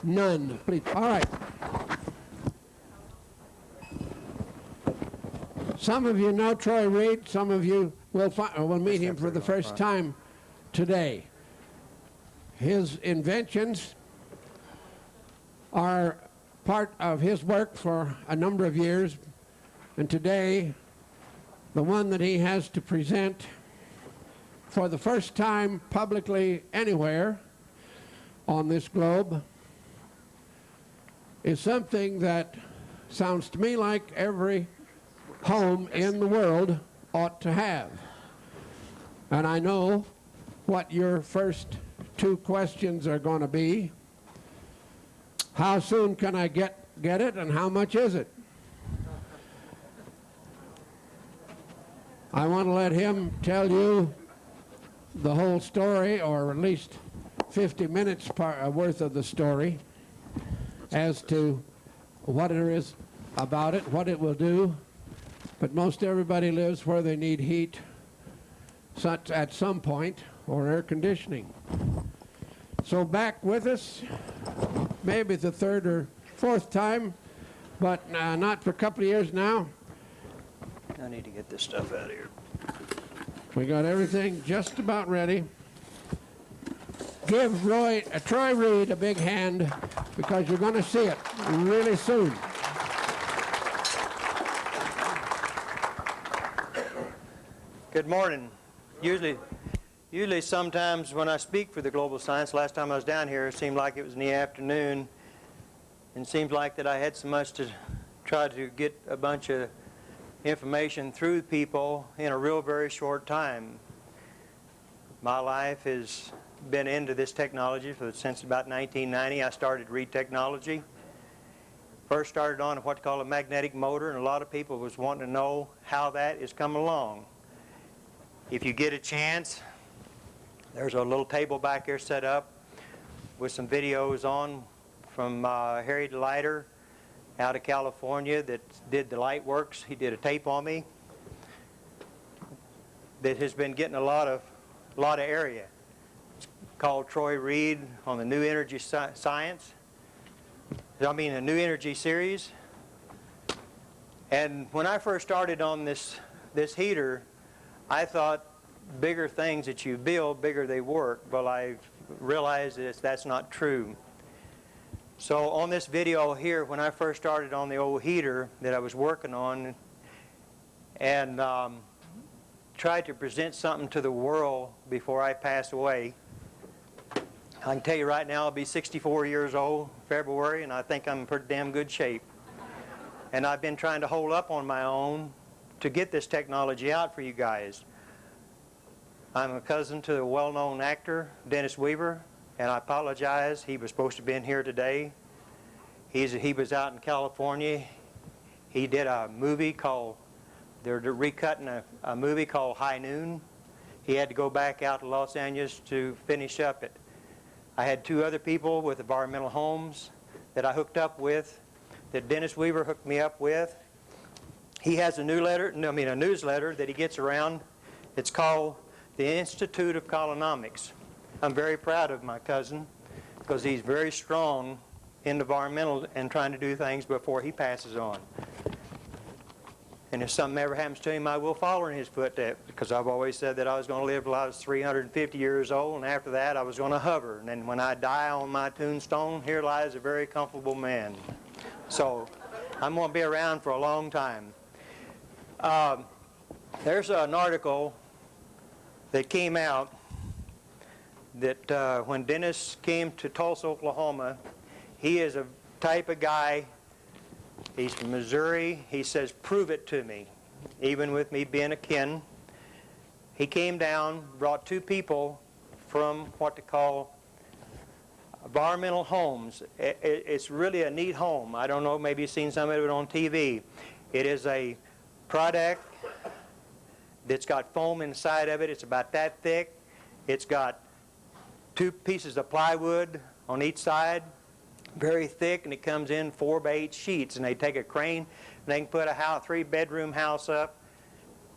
None. Please. All right. Some of you know Troy Reed. Some of you will meet him for the first time today. His inventions are part of his work for a number of years, and today the one that he has to present for the first time publicly anywhere on this globe is something that sounds to me like every home in the world ought to have. And I know what your first two questions are going to be. How soon can I get it, and how much is it? I want to let him tell you the whole story, or at least 50 minutes worth of the story, as to what there is about it, what it will do. But most everybody lives where they need heat at some point, or air conditioning. So back with us, maybe the third or fourth time, but not for a couple of years now. I need to get this stuff out of here. We got everything just about ready. Give Troy Reed a big hand, because you're going to see it really soon. Good morning. Usually sometimes when I speak for the Global Science, last time I was down here, it seemed like it was in the afternoon, and it seems like that I had so much to try to get a bunch of information through people in a real very short time. My life has been into this technology since about 1990. I started Reed Technology. First started on what they call a magnetic motor, and a lot of people was wanting to know how that is coming along. If you get a chance, there's a little table back here set up with some videos on from Harry DeLighter out of California that did the light works. He did a tape on me that has been getting a lot of area. It's called Troy Reed on the New Energy Science. I mean, a New Energy series. And when I first started on this heater, I thought bigger things that you build, bigger they work. Well, I've realized that's not true. So on this video here, when I first started on the old heater that I was working on, and tried to present something to the world before I pass away, I can tell you right now I'll be 64 years old February, and I think I'm in pretty damn good shape. And I've been trying to hold up on my own to get this technology out for you guys. I'm a cousin to a well-known actor, Dennis Weaver, and I apologize. He was supposed to be in here today. He was out in California. He did a movie called, they're recutting a movie called High Noon. He had to go back out to Los Angeles to finish up it. I had two other people with environmental homes that I hooked up with, that Dennis Weaver hooked me up with. He has a newsletter that he gets around. It's called the Institute of Colonomics. I'm very proud of my cousin because he's very strong in environmental and trying to do things before he passes on. And if something ever happens to him, I will follow in his footsteps, because I've always said that I was going to live till I was 350 years old, and after that I was going to hover. And then when I die on my tombstone, here lies a very comfortable man. So I'm going to be around for a long time. There's an article that came out that when Dennis came to Tulsa, Oklahoma, he is a type of guy, he's from Missouri, he says, prove it to me, even with me being a kin. He came down, brought two people from what they call environmental homes. It's really a neat home. I don't know, maybe you've seen some of it on TV. It is a product that's got foam inside of it. It's about that thick. It's got two pieces of plywood on each side, very thick, and it comes in 4 by 8 sheets. And they take a crane, and they can put a 3-bedroom house up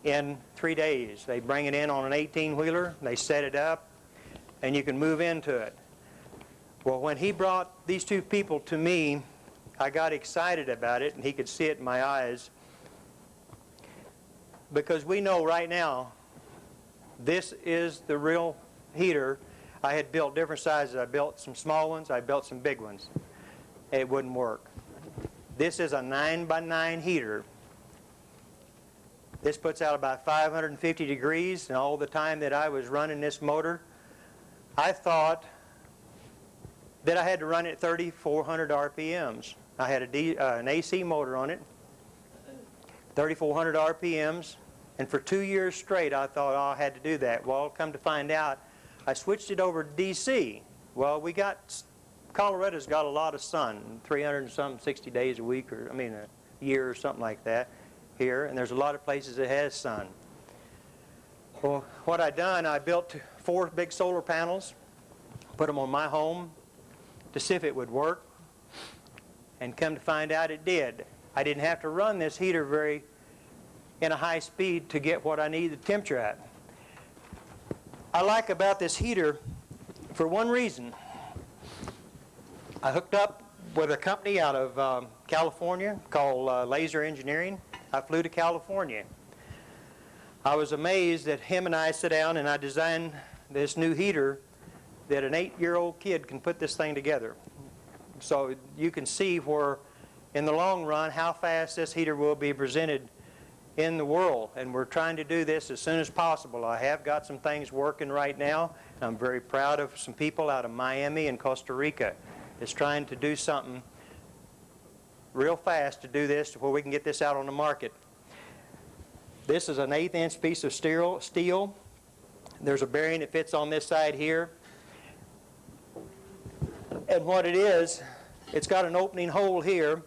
in 3 days. They bring it in on an 18-wheeler, they set it up, and you can move into it. Well, when he brought these two people to me, I got excited about it, and he could see it in my eyes. Because we know right now, this is the real heater. I had built different sizes. I built some small ones. I built some big ones. It wouldn't work. This is a 9x9 heater. This puts out about 550 degrees, and all the time that I was running this motor, I thought that I had to run it 3,400 RPMs. I had an AC motor on it, 3,400 RPMs, and for 2 years straight I thought, oh, I had to do that. Well, come to find out, I switched it over to DC. Well, Colorado's got a lot of sun, 360 days a week, or a year or something like that here, and there's a lot of places that has sun. Well, what I done, I built 4 big solar panels, put them on my home to see if it would work, and come to find out it did. I didn't have to run this heater in a high speed to get what I need the temperature at. I like about this heater for one reason. I hooked up with a company out of California called Laser Engineering. I flew to California. I was amazed that him and I sat down and I designed this new heater that an 8-year-old kid can put this thing together. So you can see where, in the long run, how fast this heater will be presented in the world. And we're trying to do this as soon as possible. I have got some things working right now. I'm very proud of some people out of Miami and Costa Rica that's trying to do something real fast to do this to where we can get this out on the market. This is an 1/8 inch piece of steel. There's a bearing that fits on this side here. And what it is, it's got an opening hole here.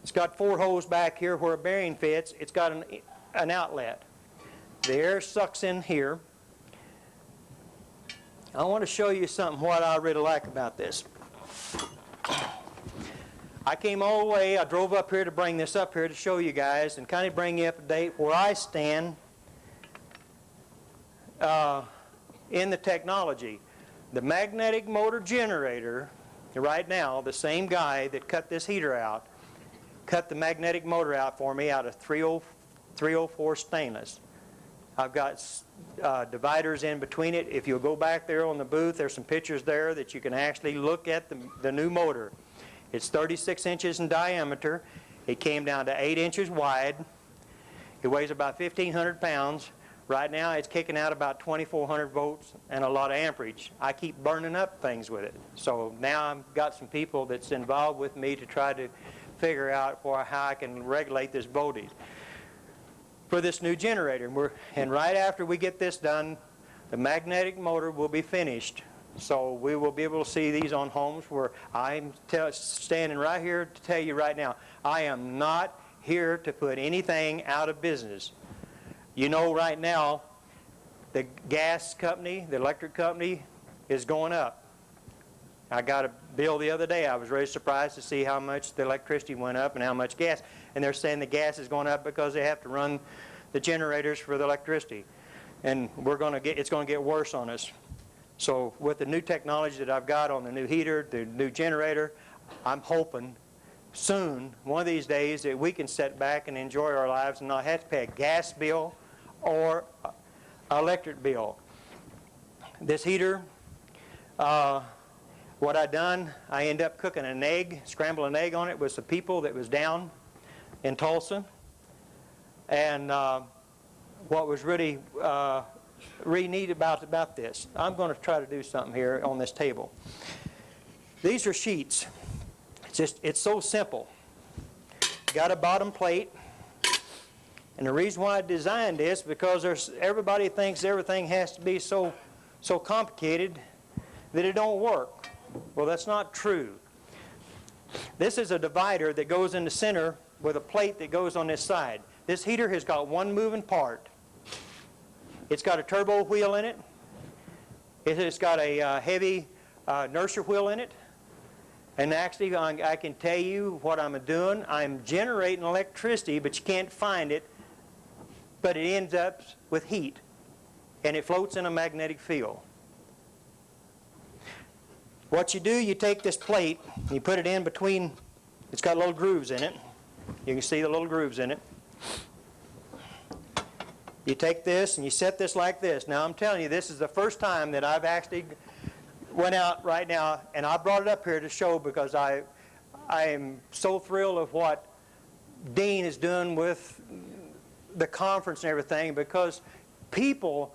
It's got 4 holes back here where a bearing fits. It's got an outlet. The air sucks in here. I want to show you something what I really like about this. I came all the way, I drove up here to bring this up here to show you guys and kind of bring you up to date where I stand in the technology. The magnetic motor generator, right now, the same guy that cut this heater out, cut the magnetic motor out for me out of 304 stainless. I've got dividers in between it. If you'll go back there on the booth, there's some pictures there that you can actually look at the new motor. It's 36 inches in diameter. It came down to 8 inches wide. It weighs about 1,500 pounds. Right now it's kicking out about 2,400 volts and a lot of amperage. I keep burning up things with it. So now I've got some people that's involved with me to try to figure out how I can regulate this voltage for this new generator. And right after we get this done, the magnetic motor will be finished. So we will be able to see these on homes where I'm standing right here to tell you right now, I am not here to put anything out of business. You know right now, the gas company, the electric company is going up. I got a bill the other day. I was really surprised to see how much the electricity went up and how much gas. And they're saying the gas is going up because they have to run the generators for the electricity. And it's going to get worse on us. So with the new technology that I've got on the new heater, the new generator, I'm hoping soon, one of these days, that we can sit back and enjoy our lives and not have to pay a gas bill or electric bill. This heater, what I done, I ended up cooking an egg, scrambling an egg on it with some people that was down in Tulsa. And what was really neat about this, I'm going to try to do something here on this table. These are sheets. It's so simple. Got a bottom plate. And the reason why I designed this, because everybody thinks everything has to be so complicated that it don't work. Well, that's not true. This is a divider that goes in the center with a plate that goes on this side. This heater has got one moving part. It's got a turbo wheel in it. It has got a heavy inertia wheel in it. And actually, I can tell you what I'm doing. I'm generating electricity, but you can't find it. But it ends up with heat. And it floats in a magnetic field. What you do, you take this plate, you put it in between, it's got little grooves in it. You can see the little grooves in it. You take this and you set this like this. Now I'm telling you, this is the first time that I've actually went out right now, and I brought it up here to show because I am so thrilled of what Dean is doing with the conference and everything, because people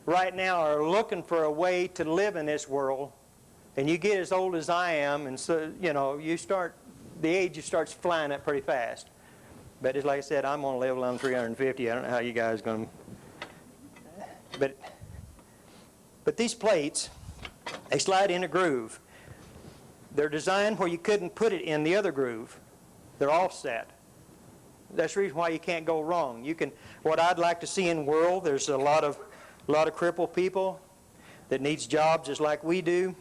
right now are looking for a way to live in this world. And you get as old as I am, and so, you know, the age starts flying up pretty fast. But it's like I said, I'm on level, I'm 350. I don't know how you guys are going to. But these plates, they slide in a groove. They're designed where you couldn't put it in the other groove. They're offset. That's the reason why you can't go wrong. You can. What I'd like to see in the world, there's a lot of crippled people that needs jobs just like we do,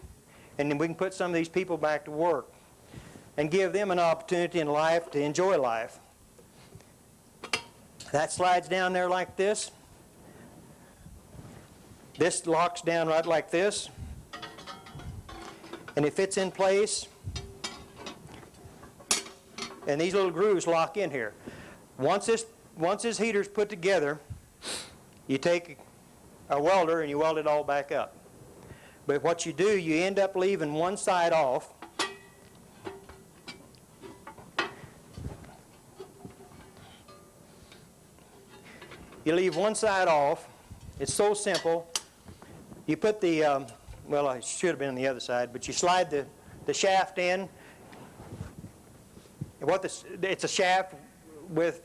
and then we can put some of these people back to work and give them an opportunity in life to enjoy life. That slides down there like this. This locks down right like this, and it fits in place. And these little grooves lock in here. Once this heater's put together, you take a welder and you weld it all back up. But what you do, you end up leaving one side off. You leave one side off. It's so simple. You put the, well, it should have been on the other side, but you slide the shaft in. It's a shaft with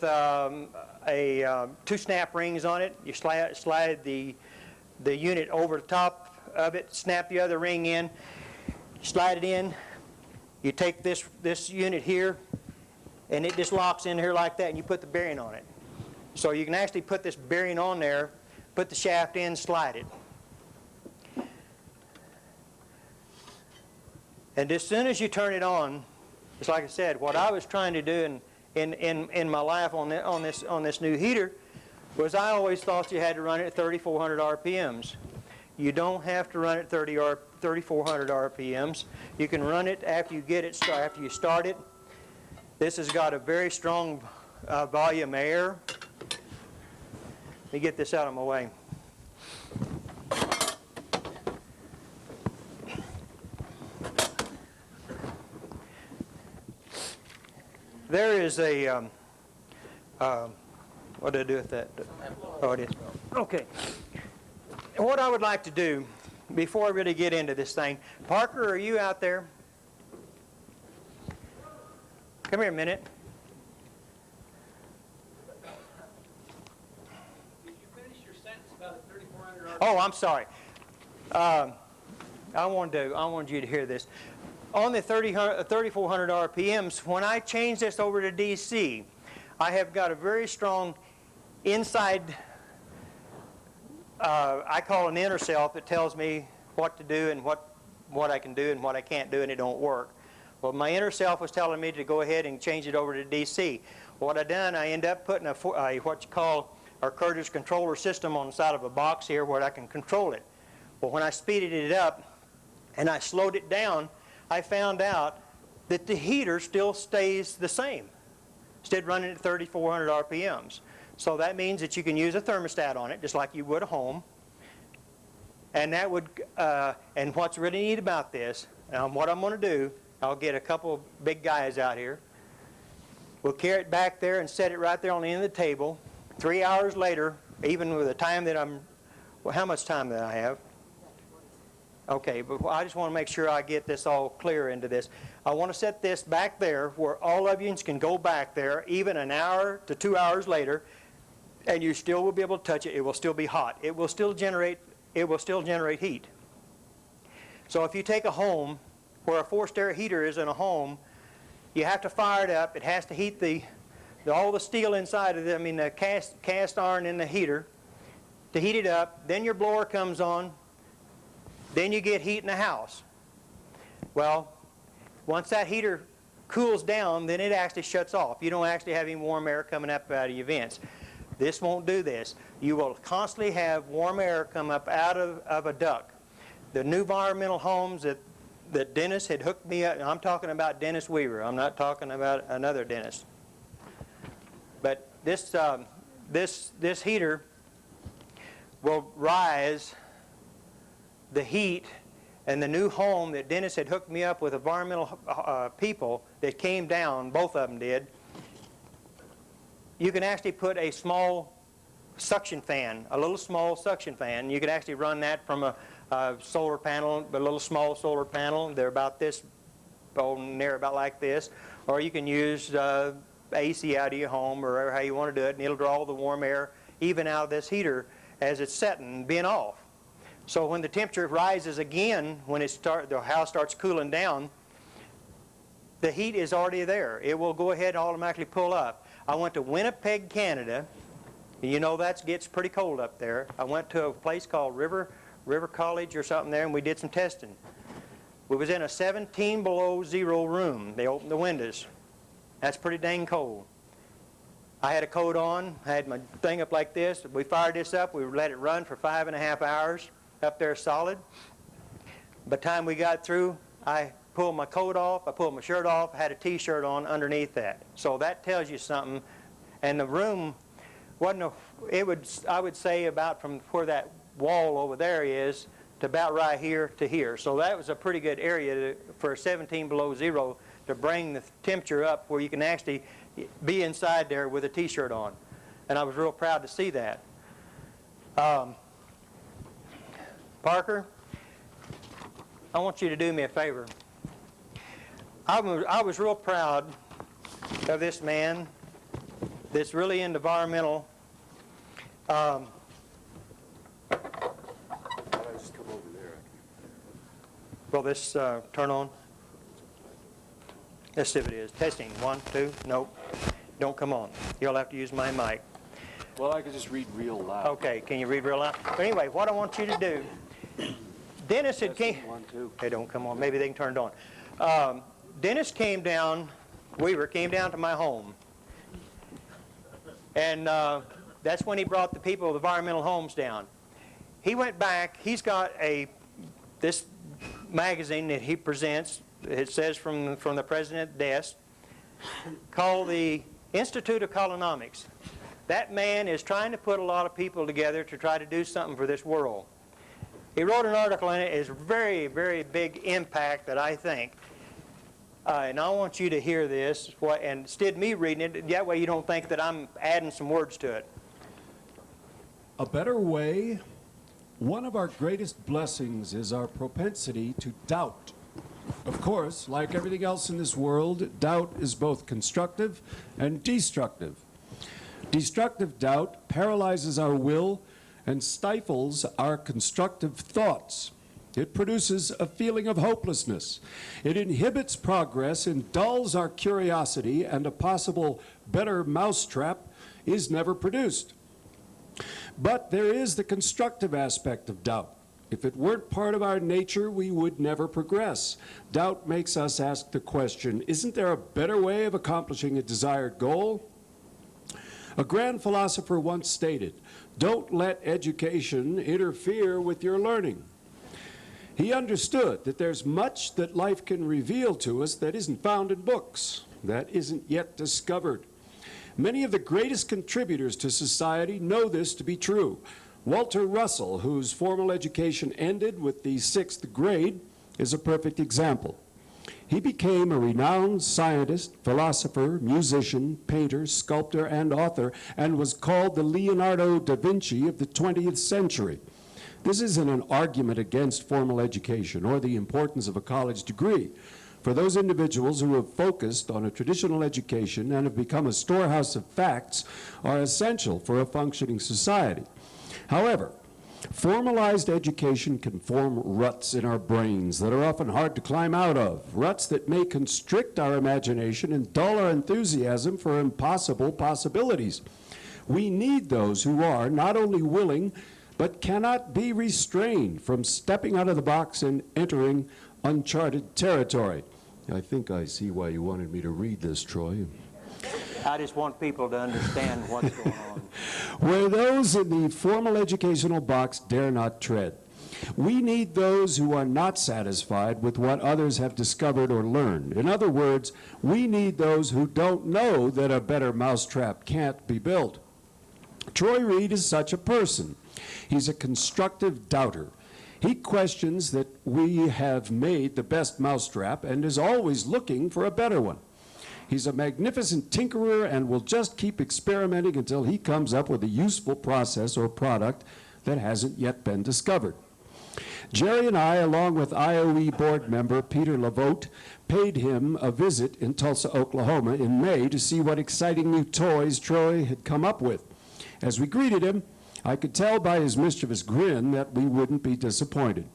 two snap rings on it. You slide the unit over the top of it, snap the other ring in, slide it in. You take this unit here, and it just locks in here like that, and you put the bearing on it. So you can actually put this bearing on there, put the shaft in, slide it. And as soon as you turn it on, it's like I said, what I was trying to do in my life on this new heater was I always thought you had to run it at 3,400 RPMs. You don't have to run it 3,400 RPMs. You can run it after you start it. This has got a very strong volume of air. Let me get this out of my way. There is a, what did I do with that? Oh, it is. Okay. What I would like to do, before I really get into this thing, Parker, are you out there? Come here a minute. Did you finish your sentence about the 3,400 RPM? Oh, I'm sorry. I wanted you to hear this. On the 3,400 RPMs, when I change this over to DC, I have got a very strong inside, I call an inner self that tells me what to do and what I can do and what I can't do, and it don't work. Well, my inner self was telling me to go ahead and change it over to DC. What I done, I end up putting what you call our cartridge controller system on the side of a box here where I can control it. Well, when I speeded it up and I slowed it down, I found out that the heater still stays the same, instead running at 3,400 RPMs. So that means that you can use a thermostat on it, just like you would a home. And that would, and what's really neat about this, what I'm going to do, I'll get a couple of big guys out here. We'll carry it back there and set it right there on the end of the table. 3 hours later, even with the time that well, how much time do I have? Okay, but I just want to make sure I get this all clear into this. I want to set this back there where all of you can go back there, even an hour to 2 hours later, and you still will be able to touch it. It will still be hot. It will still generate heat. So if you take a home where a forced air heater is in a home, you have to fire it up. It has to heat all the steel inside of it, the cast iron in the heater, to heat it up. Then your blower comes on. Then you get heat in the house. Well, once that heater cools down, then it actually shuts off. You don't actually have any warm air coming up out of your vents. This won't do this. You will constantly have warm air come up out of a duct. The new environmental homes that Dennis had hooked me up. I'm talking about Dennis Weaver. I'm not talking about another Dennis. But this heater will rise the heat, and the new home that Dennis had hooked me up with environmental people that came down, both of them did, you can actually put a small suction fan, a little small suction fan. You can actually run that from a solar panel, a little small solar panel. They're about this, they're about like this. Or you can use AC out of your home, or how you want to do it, and it'll draw all the warm air even out of this heater as it's setting and being off. So when the temperature rises again, when the house starts cooling down, the heat is already there. It will go ahead and automatically pull up. I went to Winnipeg, Canada. You know that gets pretty cold up there. I went to a place called River College or something there, and we did some testing. We was in a 17 below zero room. They opened the windows. That's pretty dang cold. I had a coat on. I had my thing up like this. We fired this up. We let it run for 5.5 hours up there solid. By the time we got through, I pulled my coat off. I pulled my shirt off. I had a T-shirt on underneath that. So that tells you something. And the room wasn't I would say about from where that wall over there is to about right here to here. So that was a pretty good area for 17 below zero to bring the temperature up where you can actually be inside there with a T-shirt on. And I was real proud to see that. Parker, I want you to do me a favor. I was real proud of this man that's really into environmental. Will this turn on? Let's see if it is. Testing. 1, 2. Nope. Don't come on. You'll have to use my mic. Well, I could just read real loud. Okay. Can you read real loud? But anyway, what I want you to do, Dennis had came. 1, 2. They don't come on. Maybe they can turn it on. Dennis came down. Weaver came down to my home, and that's when he brought the people of the environmental homes down. He went back. He's got this magazine that he presents. It says from the president's desk, called the Institute of Colonomics. That man is trying to put a lot of people together to try to do something for this world. He wrote an article in it. It's very, very big impact that I think. And I want you to hear this, and instead of me reading it, that way you don't think that I'm adding some words to it. A better way. One of our greatest blessings is our propensity to doubt. Of course, like everything else in this world, doubt is both constructive and destructive. Destructive doubt paralyzes our will and stifles our constructive thoughts. It produces a feeling of hopelessness. It inhibits progress and dulls our curiosity, and a possible better mousetrap is never produced. But there is the constructive aspect of doubt. If it weren't part of our nature, we would never progress. Doubt makes us ask the question, isn't there a better way of accomplishing a desired goal? A grand philosopher once stated, don't let education interfere with your learning. He understood that there's much that life can reveal to us that isn't found in books, that isn't yet discovered. Many of the greatest contributors to society know this to be true. Walter Russell, whose formal education ended with the 6th grade, is a perfect example. He became a renowned scientist, philosopher, musician, painter, sculptor, and author, and was called the Leonardo da Vinci of the 20th century. This isn't an argument against formal education or the importance of a college degree. For those individuals who have focused on a traditional education and have become a storehouse of facts are essential for a functioning society. However, formalized education can form ruts in our brains that are often hard to climb out of, ruts that may constrict our imagination and dull our enthusiasm for impossible possibilities. We need those who are not only willing, but cannot be restrained from stepping out of the box and entering uncharted territory. I think I see why you wanted me to read this, Troy. I just want people to understand what's going on. Where those in the formal educational box dare not tread. We need those who are not satisfied with what others have discovered or learned. In other words, we need those who don't know that a better mousetrap can't be built. Troy Reed is such a person. He's a constructive doubter. He questions that we have made the best mousetrap and is always looking for a better one. He's a magnificent tinkerer and will just keep experimenting until he comes up with a useful process or product that hasn't yet been discovered. Jerry and I, along with IOE board member Peter LaVote, paid him a visit in Tulsa, Oklahoma in May to see what exciting new toys Troy had come up with. As we greeted him, I could tell by his mischievous grin that we wouldn't be disappointed.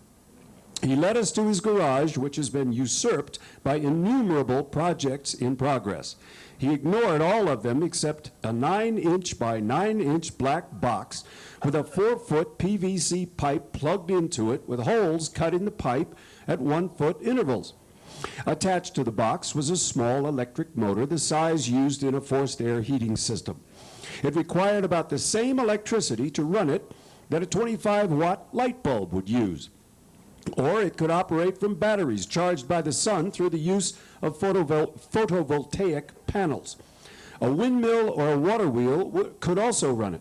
He led us to his garage, which has been usurped by innumerable projects in progress. He ignored all of them except a 9-inch by 9-inch black box with a 4-foot PVC pipe plugged into it with holes cut in the pipe at 1-foot intervals. Attached to the box was a small electric motor the size used in a forced air heating system. It required about the same electricity to run it that a 25-watt light bulb would use. Or it could operate from batteries charged by the sun through the use of photovoltaic panels. A windmill or a water wheel could also run it.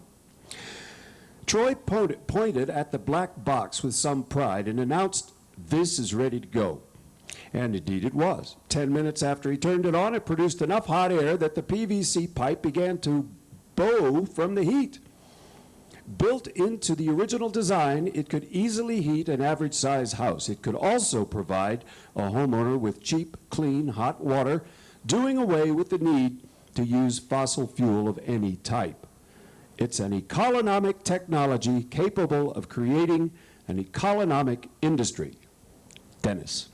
Troy pointed at the black box with some pride and announced, "This is ready to go." And indeed it was. 10 minutes after he turned it on, it produced enough hot air that the PVC pipe began to bow from the heat. Built into the original design, it could easily heat an average-sized house. It could also provide a homeowner with cheap, clean, hot water, doing away with the need to use fossil fuel of any type. It's an economic technology capable of creating an economic industry. Dennis.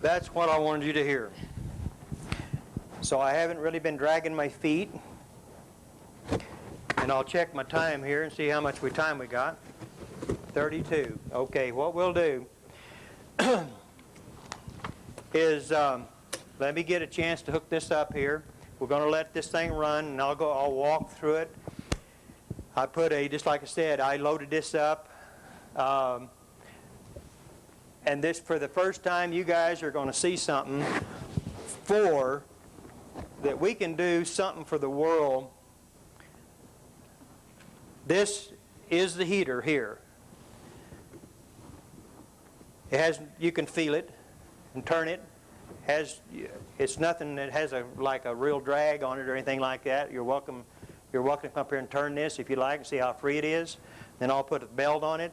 That's what I wanted you to hear. So I haven't really been dragging my feet. And I'll check my time here and see how much time we got. 32. Okay, what we'll do is let me get a chance to hook this up here. We're going to let this thing run, and I'll walk through it. I put just like I said, I loaded this up. And this, for the first time, you guys are going to see something that we can do something for the world. This is the heater here. It has, you can feel it and turn it. It's nothing that has like a real drag on it or anything like that. You're welcome to come up here and turn this if you like and see how free it is. Then I'll put a belt on it.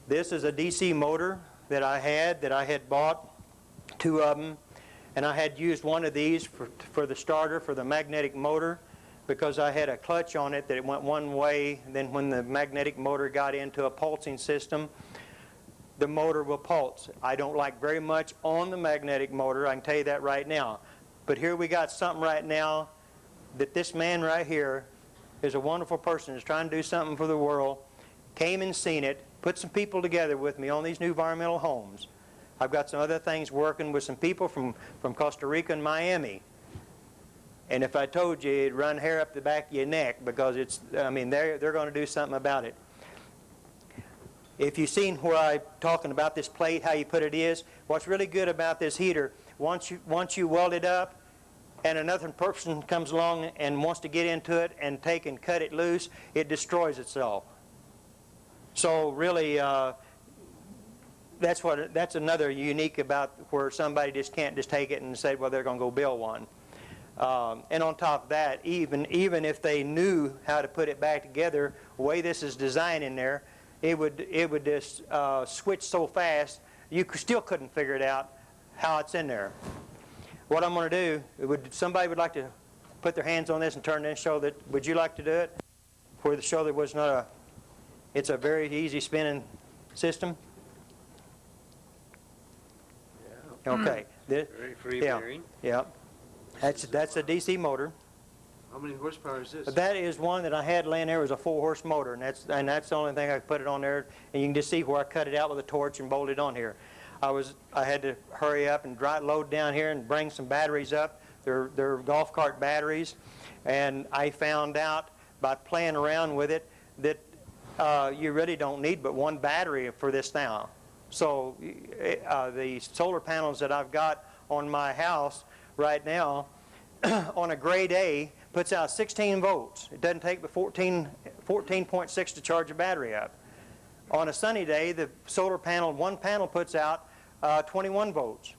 This is a DC motor that I had bought 2 of them, and I had used one of these for the starter for the magnetic motor because I had a clutch on it that it went one way, and then when the magnetic motor got into a pulsing system, the motor will pulse. I don't like very much on the magnetic motor, I can tell you that right now. But here we got something right now that this man right here is a wonderful person, is trying to do something for the world, came and seen it, put some people together with me on these new environmental homes. I've got some other things working with some people from Costa Rica and Miami. And if I told you, it'd run hair up the back of your neck because they're going to do something about it. If you've seen where I'm talking about this plate, how you put it is, what's really good about this heater, once you weld it up and another person comes along and wants to get into it and take and cut it loose, it destroys itself. So really, that's another unique about where somebody just can't just take it and say, well, they're going to go build one. And on top of that, even if they knew how to put it back together, the way this is designed in there, it would just switch so fast, you still couldn't figure it out how it's in there. What I'm going to do, somebody would like to put their hands on this and turn it and show that, would you like to do it? For the show that was not it's a very easy spinning system. Yeah. Okay. Very free bearing. Yeah. That's a DC motor. How many horsepower is this? That is one that I had laying there. It was a 4-horse motor, and that's the only thing I could put it on there. And you can just see where I cut it out with a torch and bolted it on here. I had to hurry up and load down here and bring some batteries up. They're golf cart batteries, And I found out by playing around with it that you really don't need but one battery for this now. So the solar panels that I've got on my house right now on a gray day puts out 16 volts. It doesn't take but 14.6 to charge a battery up. On a sunny day, the solar panel, one panel puts out 21 volts.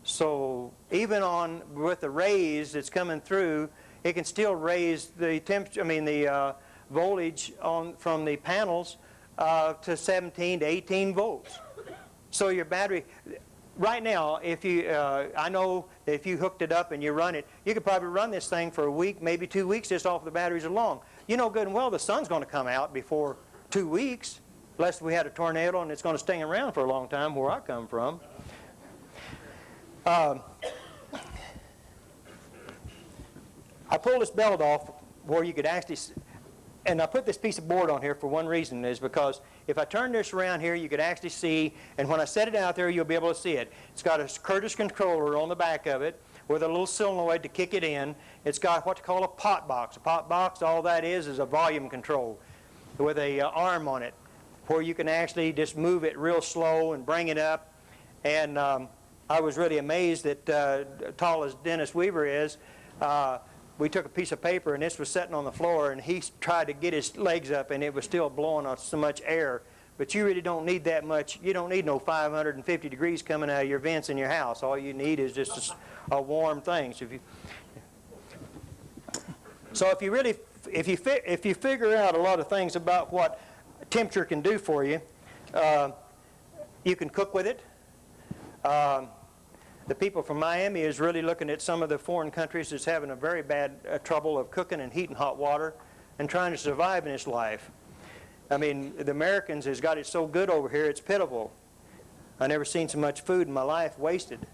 So even with the rays that's coming through, it can still raise the temperature, the voltage from the panels to 17 to 18 volts. So your battery, right now, if you, I know that if you hooked it up and you run it, you could probably run this thing for a week, maybe 2 weeks, just off the batteries alone. You know good and well the sun's going to come out before 2 weeks, unless we had a tornado and it's going to stay around for a long time where I come from. I pulled this belt off where you could actually, and I put this piece of board on here for one reason, is because if I turn this around here, you could actually see, and when I set it out there, you'll be able to see it. It's got a Curtis controller on the back of it with a little solenoid to kick it in. It's got what they call a pot box. A pot box, all that is a volume control with a arm on it where you can actually just move it real slow and bring it up. And I was really amazed that, tall as Dennis Weaver is, we took a piece of paper and this was sitting on the floor and he tried to get his legs up and it was still blowing out so much air. But you really don't need that much. You don't need no 550 degrees coming out of your vents in your house. All you need is just a warm thing. So if you figure out a lot of things about what temperature can do for you, you can cook with it. The people from Miami is really looking at some of the foreign countries that's having a very bad trouble of cooking and heating hot water and trying to survive in this life. I mean, the Americans has got it so good over here, it's pitiful. I never seen so much food in my life wasted.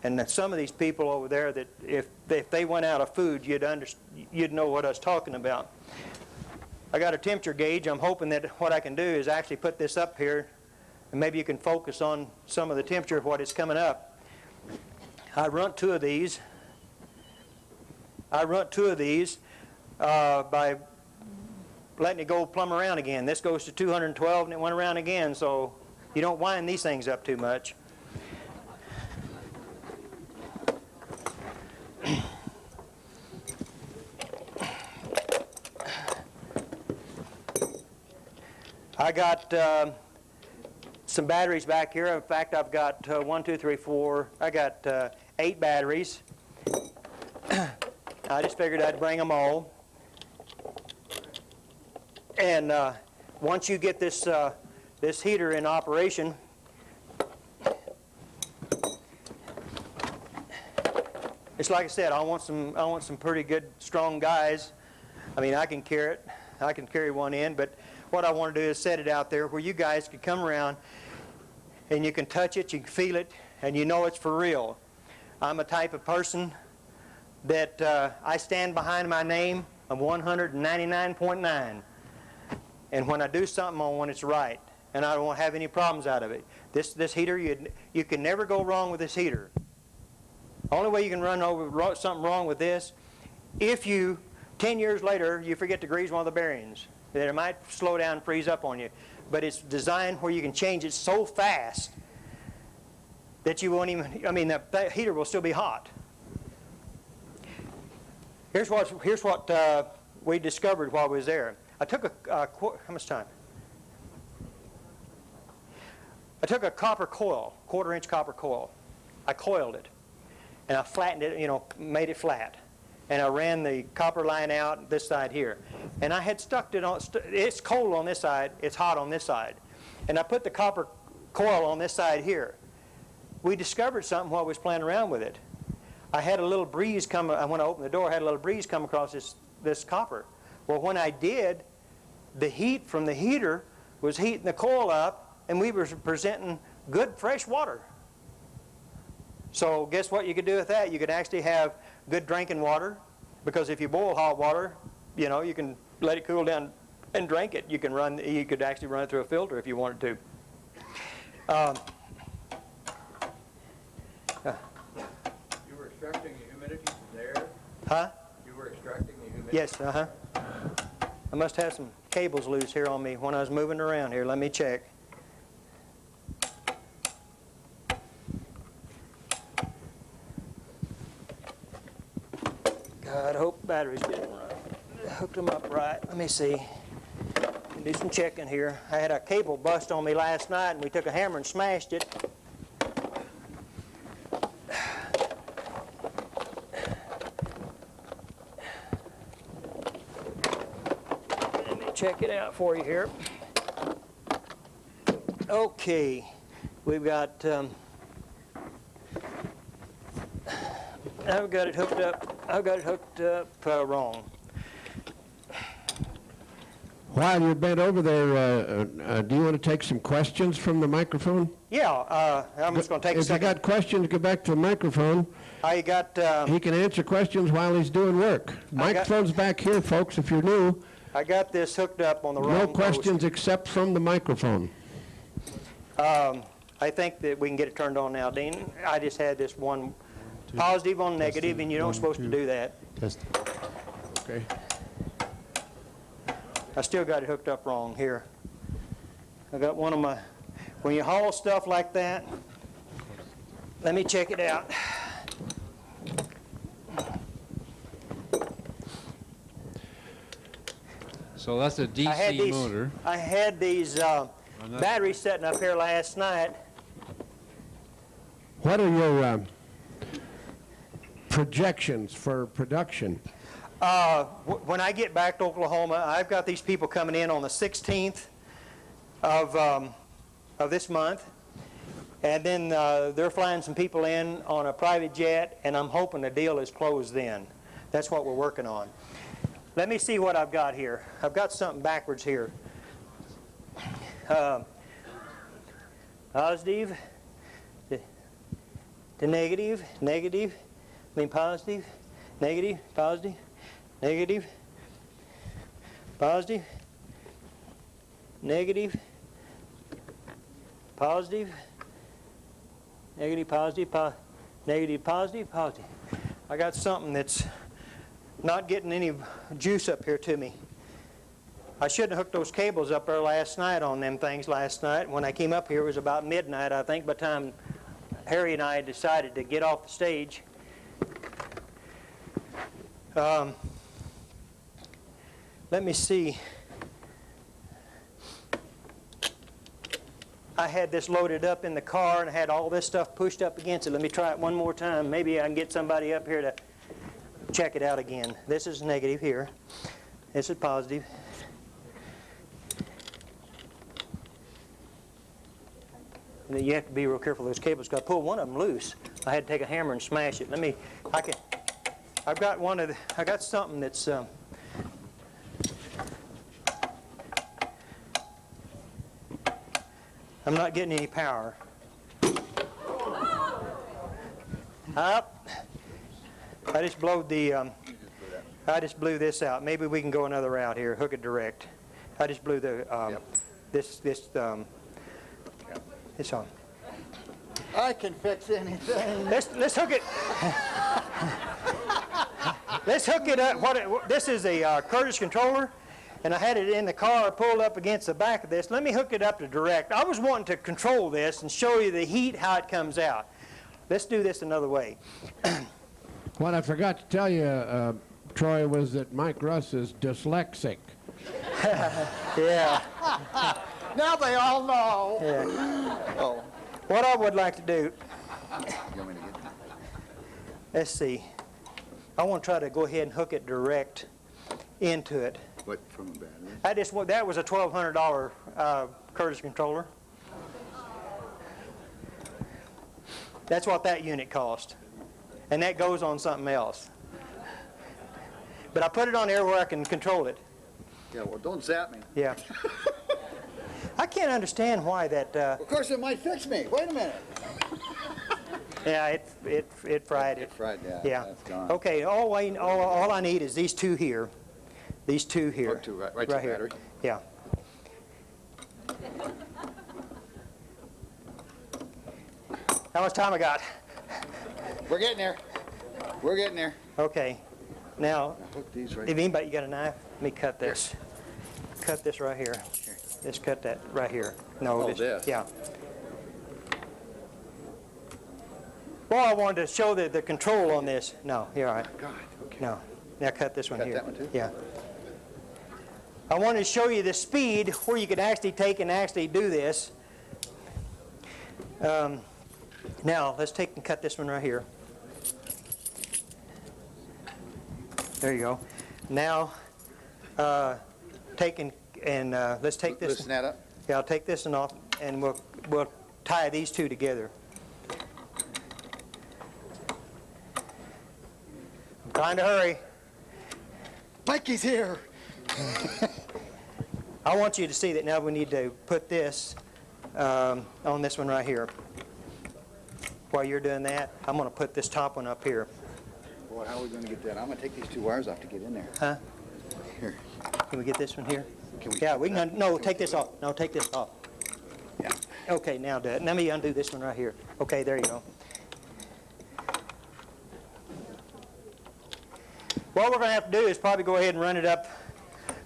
And that some of these people over there, that if they went out of food, you'd know what I was talking about. I got a temperature gauge. I'm hoping that what I can do is actually put this up here, and maybe you can focus on some of the temperature of what is coming up. I run two of these. By letting it go plumb around again. This goes to 212 and it went around again, so you don't wind these things up too much. I got some batteries back here. In fact, I've got 8 batteries. I just figured I'd bring them all. And once you get this heater in operation, it's like I said, I want some pretty good, strong guys. I mean, I can carry it. I can carry one in, but what I want to do is set it out there where you guys can come around and you can touch it, you can feel it, and you know it's for real. I'm a type of person that I stand behind my name of 199.9. And when I do something, I want it's right, and I don't want to have any problems out of it. This heater, you can never go wrong with this heater. Only way you can run over something wrong with this, if 10 years later, you forget to grease one of the bearings. Then it might slow down and freeze up on you. But it's designed where you can change it so fast that you won't even, that heater will still be hot. Here's what we discovered while we was there. I took how much time? I took a copper coil, 1/4-inch copper coil. I coiled it, and I flattened it, made it flat. And I ran the copper line out this side here. And I had stuck it on, it's cold on this side, it's hot on this side. And I put the copper coil on this side here. We discovered something while we was playing around with it. I had a little breeze come, when I opened the door, I had a little breeze come across this copper. Well, when I did, the heat from the heater was heating the coil up, and we were presenting good fresh water. So guess what you could do with that? You could actually have good drinking water, because if you boil hot water, you can let it cool down and drink it. You could actually run it through a filter if you wanted to. You were extracting the humidity from there? Huh? You were extracting the humidity? Yes, uh-huh. I must have some cables loose here on me when I was moving around here. Let me check. God, I hope batteries get hooked them up right. Let me see. Do some checking here. I had a cable bust on me last night, and we took a hammer and smashed it. Let me check it out for you here. Okay, we've got. I've got it hooked up. I've got it hooked up wrong. While you're bent over there, do you want to take some questions from the microphone? Yeah, I'm just going to take a If you second. got questions, go back to the microphone. I got. He can answer questions while he's doing work. Microphone's back here, folks, if you're new. I got this hooked up on the wrong No post. questions except from the microphone. I think that we can get it turned on now, Dean. I just had this one positive on negative, and you're not supposed to do that. Okay. I still got it hooked up wrong here. I got one of my, when you haul stuff like that, let me check it out. So that's a I had DC these, motor. I had these batteries sitting up here last night. What are your projections for production? When I get back to Oklahoma, I've got these people coming in on the 16th of this month, and then they're flying some people in on a private jet, and I'm hoping the deal is closed then. That's what we're working on. Let me see what I've got here. I've got something backwards here. Positive to negative, negative, I mean positive, negative, positive, negative, positive, negative, positive, negative, positive, negative, positive, positive. I got something that's not getting any juice up here to me. I shouldn't have hooked those cables up there last night on them things last night. When I came up here, it was about midnight, I think, by the time Harry and I decided to get off the stage. Let me see. I had this loaded up in the car and I had all this stuff pushed up against it. Let me try it one more time. Maybe I can get somebody up here to check it out again. This is negative here. This is positive. And you have to be real careful with those cables because I pulled one of them loose. I had to take a hammer and smash it. I've got one of the, I got something that's I'm not getting any power. Up. I just blowed the I just blew this out. Maybe we can go another route here. Hook it direct. I just blew the this on. I can fix anything. Let's hook it. Let's hook it up. This is a Curtis controller, and I had it in the car pulled up against the back of this. Let me hook it up to direct. I was wanting to control this and show you the heat, how it comes out. Let's do this another way. What I forgot to tell you, Troy, was that Mike Russ is dyslexic. Yeah. Now they all know. Yeah. Oh, What I would like to do, you want me to get that? let's see. I want to try to go ahead and hook it direct into it. What, from a battery? That was a $1,200 Curtis controller. That's what that unit cost. And that goes on something else. But I put it on there where I can control it. Yeah, well, don't zap me. Yeah. I can't understand why that. Of course, it might fix me. Wait a minute. Yeah, it fried it. It fried that. Yeah. That's gone. Okay. All I need is these two here. These two here. Hook to right to the here. battery. Yeah. How much time I got? We're getting there. We're getting there. Okay. Now, Hook these right. if anybody, you got a knife? Let me cut this. Cut this right here. Just cut that right here. No, Oh, this. Yeah. Well, I wanted to show the control on this. No, you're all right. God, okay. No. Now cut this one Cut here. that one too? Yeah. I wanted to show you the speed where you could actually take and actually do this. Now, let's take and cut this one right here. There you go. Now, take and let's take this. Loosen that up. Yeah, I'll take this one off, and we'll tie these two together. I'm trying to hurry. Mikey's here. I want you to see that now we need to put this on this one right here. While you're doing that, I'm going to put this top one up here. Boy, how are we going to get that? I'm going to take these two wires off to get in there. Huh? Here. Can we get this one here? Can we? Yeah, we can. No, take this off. No, take this off. Yeah. Okay, now do it. Let me undo this one right here. Okay, there you go. What we're going to have to do is probably go ahead and run it up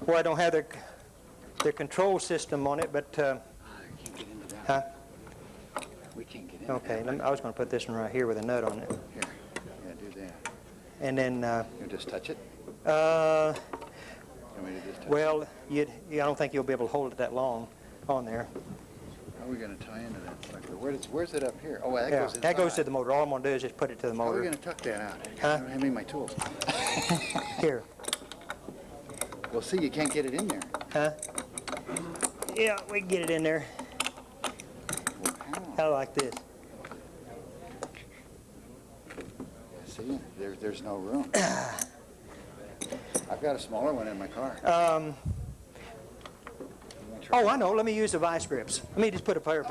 where I don't have the control system on it, but, I can't get into that. huh? We can't get into Okay, that. I was going to put this one right here with a nut on it. Here. Yeah, do that. And then, You just touch it? uh, You want me to just touch it? well, I don't think you'll be able to hold it that long on there. How are we going to tie into that sucker? Where's it up here? Oh, well, that Yeah, goes inside. that goes to the motor. All I'm going to do is just put it to the How are we motor. going to tuck that out? Huh? I don't have any of my tools. Here. Well, see, you can't get it in there. Huh? Yeah, we can get it in there. Well, how? Kind of like this. See, there's no room. I've got a smaller one in my car. Oh, I know. Let me use the vice grips. Let me just put a pair of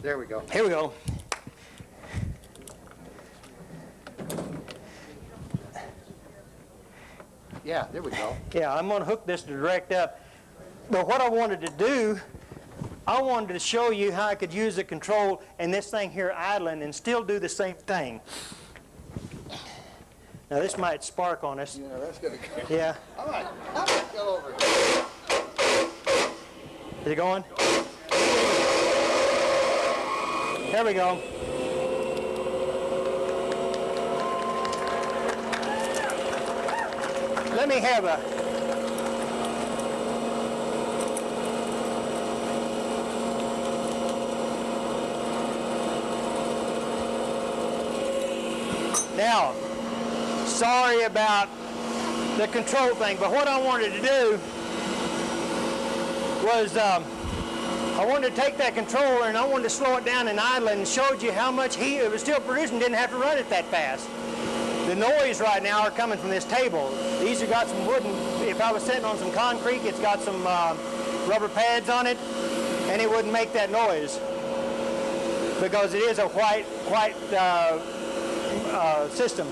There we go. Here we go. Yeah, there we go. Yeah, I'm going to hook this to direct up. But what I wanted to do, I wanted to show you how I could use the control and this thing here idling and still do the same thing. Now this might spark on us. Yeah, that's gonna go. Yeah. All right, go over. Is it going? There we go. Let me have a... Now, sorry about the control thing, but what I wanted to do was I wanted to take that controller and I wanted to slow it down and idle and showed you how much heat it was still producing, didn't have to run it that fast. The noise right now are coming from this table. These have got some wooden, if I was sitting on some concrete, it's got some rubber pads on it, and it wouldn't make that noise because it is a white system.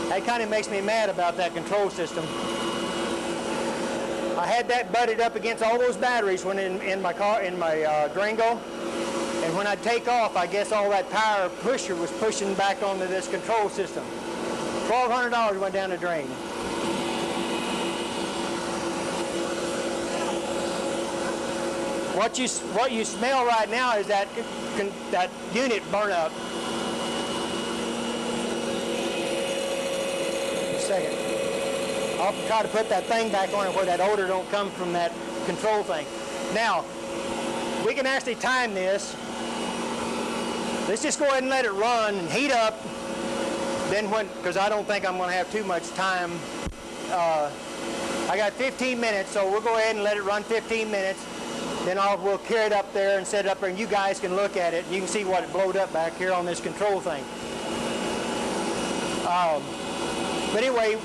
That kind of makes me mad about that control system. I had that butted up against all those batteries when in my car, in my Durango, and when I take off, I guess all that power pusher was pushing back onto this control system. $1,200 went down the drain. What you smell right now is that unit burn up. Second. I'll try to put that thing back on it where that odor don't come from that control thing. Now, we can actually time this. Let's just go ahead and let it run and heat up. Then because I don't think I'm going to have too much time. I got 15 minutes, so we'll go ahead and let it run 15 minutes. Then we'll carry it up there and set it up there, and you guys can look at it. And you can see what it blowed up back here on this control thing. But anyway,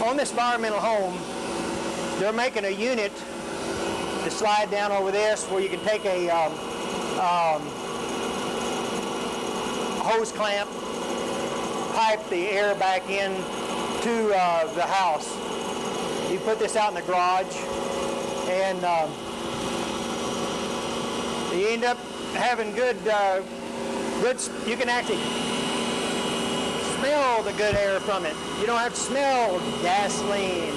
on this environmental home, they're making a unit to slide down over this where you can take a hose clamp, pipe the air back in to the house. You put this out in the garage, and you end up having good you can actually smell the good air from it. You don't have to smell gasoline.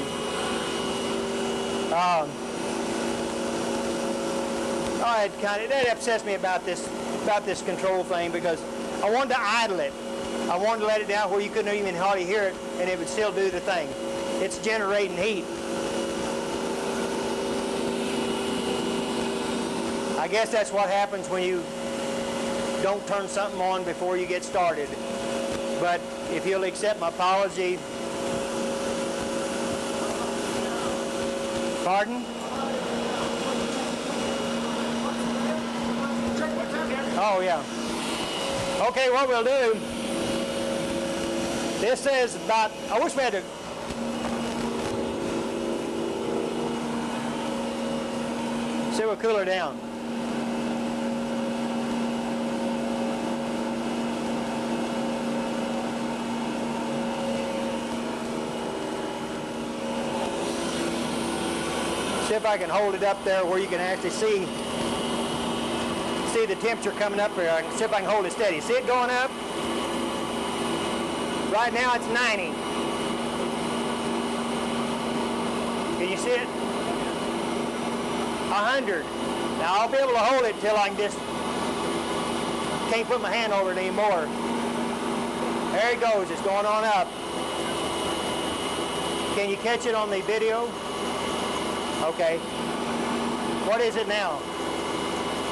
That upsets me about this control thing, because I wanted to idle it. I wanted to let it down where you couldn't even hardly hear it, and it would still do the thing. It's generating heat. I guess that's what happens when you don't turn something on before you get started. But if you'll accept my apology. Pardon? Oh, yeah. Okay, what we'll do, this says about, I wish we had to, see, we'll cool her down. See if I can hold it up there where you can actually see the temperature coming up here. See if I can hold it steady. See it going up? Right now it's 90. Can you see it? 100. Now I'll be able to hold it till I can just can't put my hand over it anymore. There it goes. It's going on up. Can you catch it on the video? Okay. What is it now?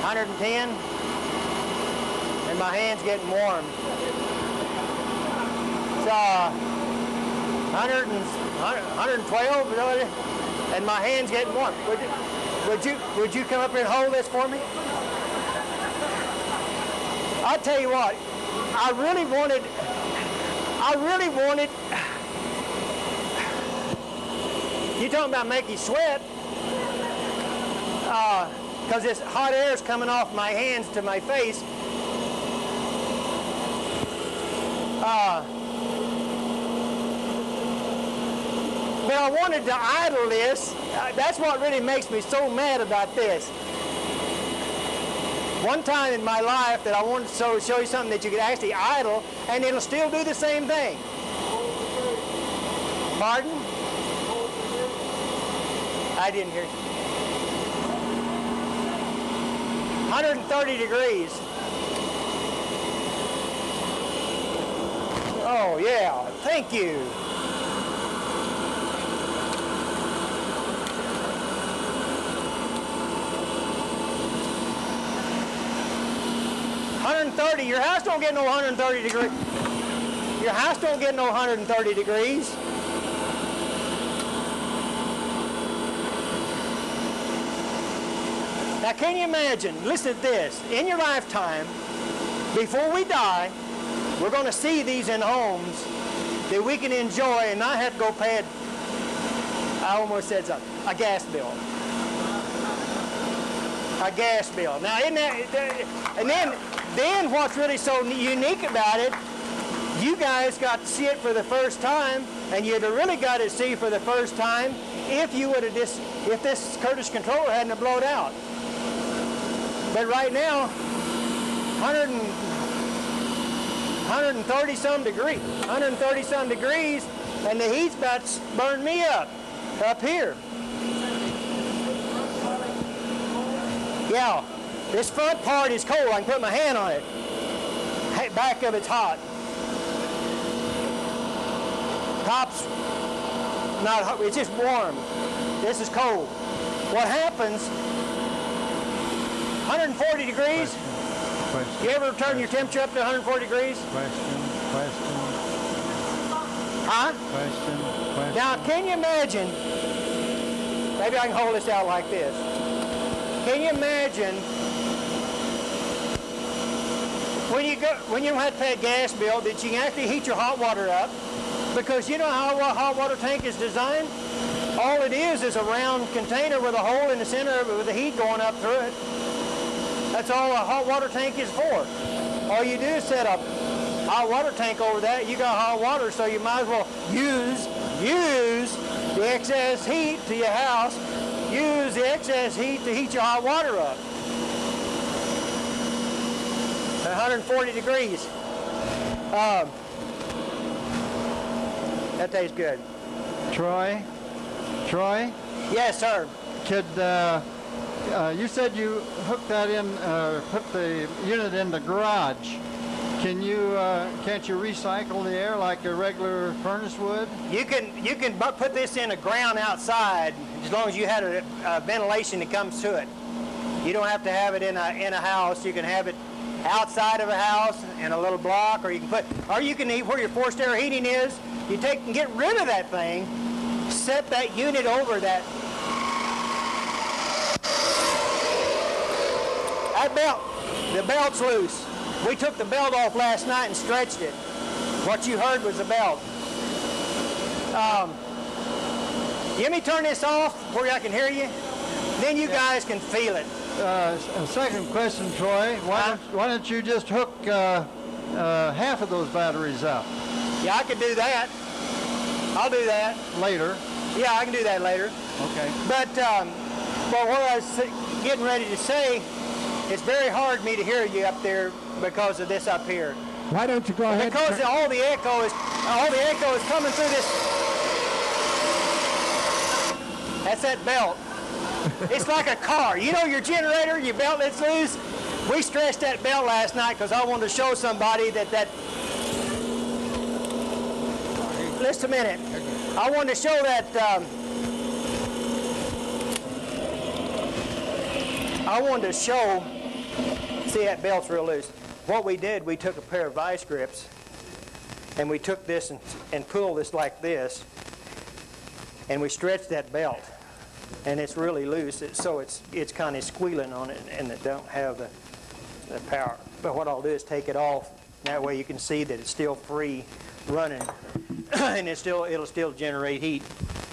110? And my hand's getting warm. It's 112, and my hand's getting warm. Would you come up here and hold this for me? I'll tell you what, I really wanted, you talking about make you sweat, because this hot air is coming off my hands to my face. But I wanted to idle this. That's what really makes me so mad about this. One time in my life that I wanted to show you something that you could actually idle, and it'll still do the same thing. Pardon? I didn't hear you. 130 degrees. Oh, yeah. Thank you. Your house don't get no 130 degrees. Your house don't get no 130 degrees. Now, can you imagine? Listen to this. In your lifetime, before we die, we're going to see these in homes that we can enjoy and not have to go pay I almost said something. A gas bill. A gas bill. Now, isn't that? And then what's really so unique about it, you guys got to see it for the first time, and you'd have really got to see for the first time if you would have if this Curtis controller hadn't have blown out. But right now, 130 some degrees, and the heat's about to burn me up here. Yeah, this front part is cold. I can put my hand on it. Back of it's hot. Top's not hot. It's just warm. This is cold. What happens? 140 degrees. Question. You ever turn your temperature up to 140 degrees? Question. Huh? Question. Now, can you imagine? Maybe I can hold this out like this. Can you imagine when you don't have to pay a gas bill that you can actually heat your hot water up? Because you know how a hot water tank is designed? All it is a round container with a hole in the center of it with the heat going up through it. That's all a hot water tank is for. All you do is set a hot water tank over that. You got hot water, so you might as well use the excess heat to your house. Use the excess heat to heat your hot water up. 140 degrees. That tastes good. Troy? Troy? Yes, sir. Could, you said you hooked that in, put the unit in the garage. Can you, can't you recycle the air like a regular furnace would? You can put this in the ground outside as long as you had a ventilation that comes to it. You don't have to have it in a house. You can have it outside of a house in a little block, or you can eat where your forced air heating is. You take and get rid of that thing, set that unit over that belt. The belt's loose. We took the belt off last night and stretched it. What you heard was the belt. Let me turn this off where I can hear you. Then you guys can feel it. Second question, Troy. Why don't you just hook half of those batteries up Yeah, I could do that. I'll do that. later? Yeah, I can do that later. Okay. But what I was getting ready to say, it's very hard for me to hear you up there because of this up here. Why don't you go ahead? Because all the echo is coming through this. That's that belt. It's like a car. You know your generator, your belt that's loose? We stretched that belt last night because I wanted to show somebody that. Just a minute. I wanted to show that. See, that belt's real loose. What we did, we took a pair of vice grips and we took this and pulled this like this, and we stretched that belt, and it's really loose, so it's kind of squealing on it, and it don't have the power. But what I'll do is take it off. That way you can see that it's still free running, and it'll still generate heat.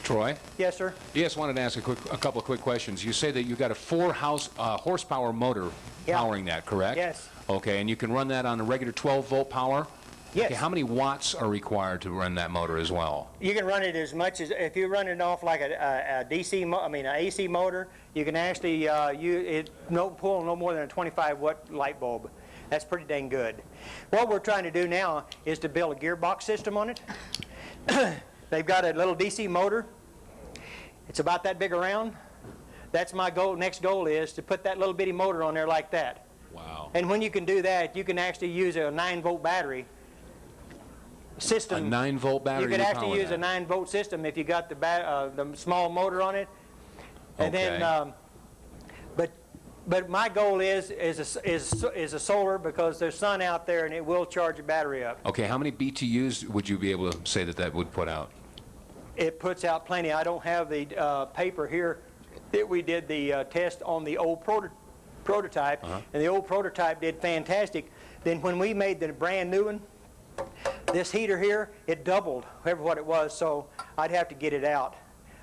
Troy? Yes, sir. Yes, wanted to ask a couple of quick questions. You say that you got a 4 horsepower motor powering that, correct? Yes. Okay, and you can run that on a regular 12-volt power? Yes. Okay, how many watts are required to run that motor as well? You can run it as much as, if you run it off like a DC, an AC motor, you can actually pull no more than a 25-watt light bulb. That's pretty dang good. What we're trying to do now is to build a gearbox system on it. They've got a little DC motor. It's about that big around. That's my goal. Next goal is to put that little bitty motor on there like that. Wow. And when you can do that, you can actually use a 9-volt battery system. A 9-volt battery? You could to actually power use that. a 9-volt system if you got the small motor on it. And Okay. then, but my goal is a solar, because there's sun out there and it will charge the battery up. Okay, how many BTUs would you be able to say that would put out? It puts out plenty. I don't have the paper here that we did the test on the old prototype, and the old prototype did fantastic. Then when we made the brand new one, this heater here, it doubled what it was, so I'd have to get it out.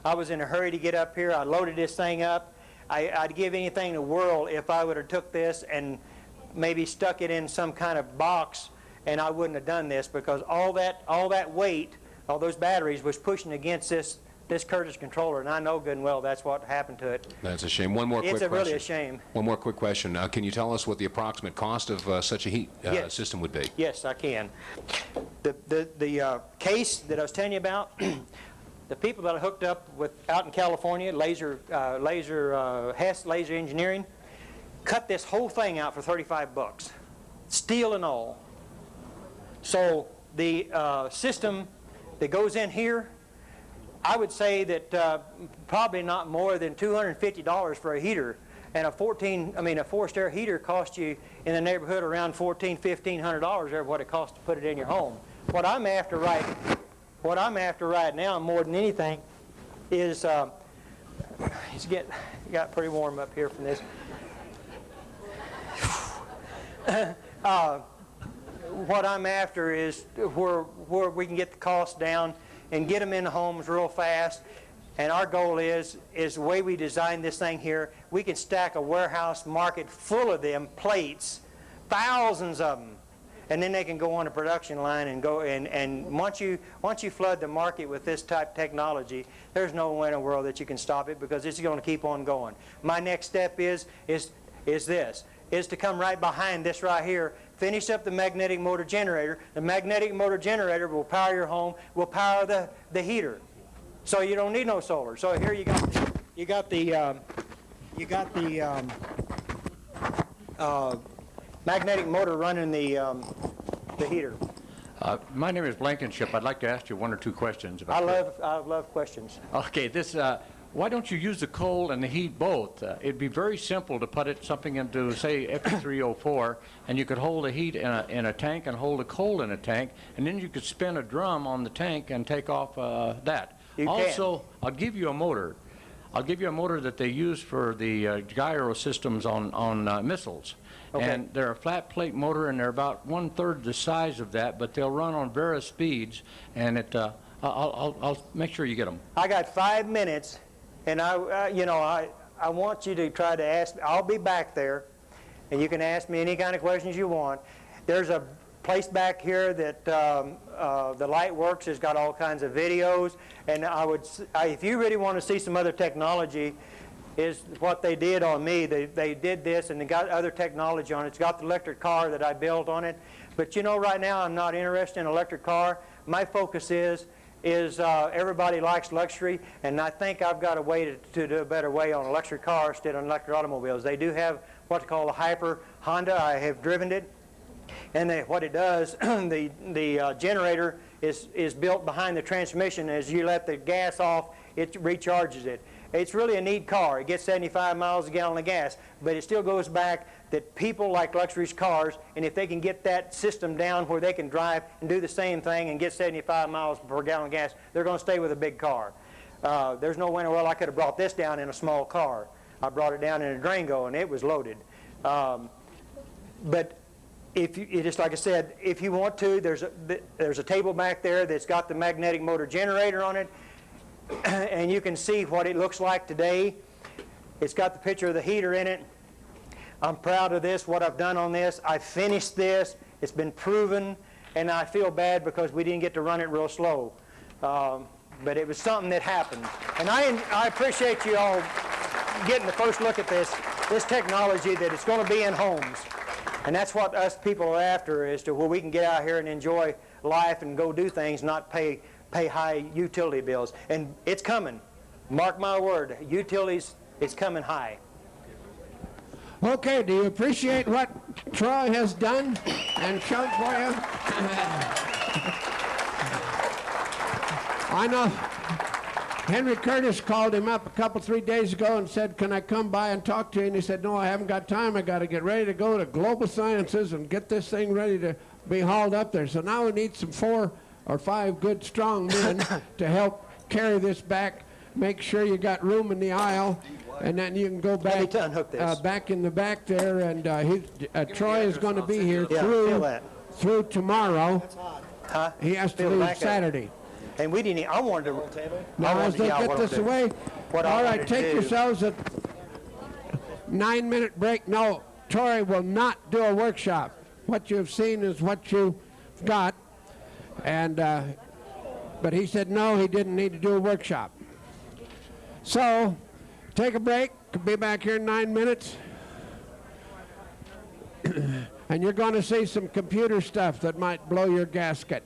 I was in a hurry to get up here. I loaded this thing up. I'd give anything in the world if I would have took this and maybe stuck it in some kind of box, and I wouldn't have done this, because all that weight, all those batteries, was pushing against this Curtis controller, and I know good and well that's what happened to it. That's a shame. One more quick question. It's really a shame. One more quick question. Can you tell us what the approximate cost of such a heat Yes. system would be? Yes, I can. The case that I was telling you about, the people that I hooked up with out in California, Hess Laser Engineering, cut this whole thing out for $35, steel and all. So the system that goes in here, I would say that probably not more than $250 for a heater, and a forced air heater costs you in the neighborhood around $1,400–1,500 over what it costs to put it in your home. What I'm after right now, more than anything, is it got pretty warm up here from this. What I'm after is where we can get the cost down and get them in the homes real fast. And our goal is the way we designed this thing here, we can stack a warehouse market full of them plates, thousands of them, and then they can go on a production line and go. And once you flood the market with this type of technology, there's no way in the world that you can stop it, because it's going to keep on going. My next step is this. is to come right behind this right here, finish up the magnetic motor generator. The magnetic motor generator will power your home, will power the heater. So you don't need no solar. So here you got the magnetic motor running the heater. My name is Blankenship. I'd like to ask you one or two questions about I love questions. Okay, why don't you use the coal and the heat both? It'd be very simple to put something into, say, Fe3O4, and you could hold the heat in a tank and hold the coal in a tank, and then you could spin a drum on the tank and take off that. You also, I'll give you a motor. I'll give you a motor that they use for the gyro systems on missiles. Okay. And they're a flat plate motor, and they're about 1/3 the size of that, but they'll run on various speeds, and I'll make sure you get them. I got 5 minutes, and I want you to try to ask. I'll be back there, and you can ask me any kind of questions you want. There's a place back here that the Light Works has got all kinds of videos, and if you really want to see some other technology, is what they did on me. They did this, and they got other technology on it. It's got the electric car that I built on it. But right now I'm not interested in an electric car. My focus is everybody likes luxury, and I think I've got a way to do a better way on electric cars instead of electric automobiles. They do have what's called a Hyper Honda. I have driven it. And what it does, the generator is built behind the transmission. As you let the gas off, it recharges it. It's really a neat car. It gets 75 miles a gallon of gas, but it still goes back that people like luxury cars, and if they can get that system down where they can drive and do the same thing and get 75 miles per gallon of gas, they're going to stay with a big car. There's no way in the world I could have brought this down in a small car. I brought it down in a Durango, and it was loaded. But just like I said, if you want to, there's a table back there that's got the magnetic motor generator on it, and you can see what it looks like today. It's got the picture of the heater in it. I'm proud of this, what I've done on this. I finished this. It's been proven, and I feel bad because we didn't get to run it real slow. But it was something that happened. And I appreciate you all getting the first look at this technology that it's going to be in homes. And that's what us people are after, is to where we can get out here and enjoy life and go do things, not pay high utility bills. And it's coming. Mark my word, utilities, it's coming high. Okay, do you appreciate what Troy has done and shown for you? I know Henry Curtis called him up a 3 days ago and said, can I come by and talk to you? And he said, no, I haven't got time. I got to get ready to go to Global Sciences and get this thing ready to be hauled up there. So now we need some 4 or 5 good, strong men to help carry this back, make sure you got room in the aisle, and then you can go back back in the back there. And Troy is going to be here through tomorrow. Huh? He has to leave Saturday. And we didn't. I wanted to. Now, as they get this away, all right, take yourselves a 9-minute break. No, Troy will not do a workshop. What you've seen is what you've got. And but he said no, he didn't need to do a workshop. So take a break. Could be back here in 9 minutes. And you're going to see some computer stuff that might blow your gasket.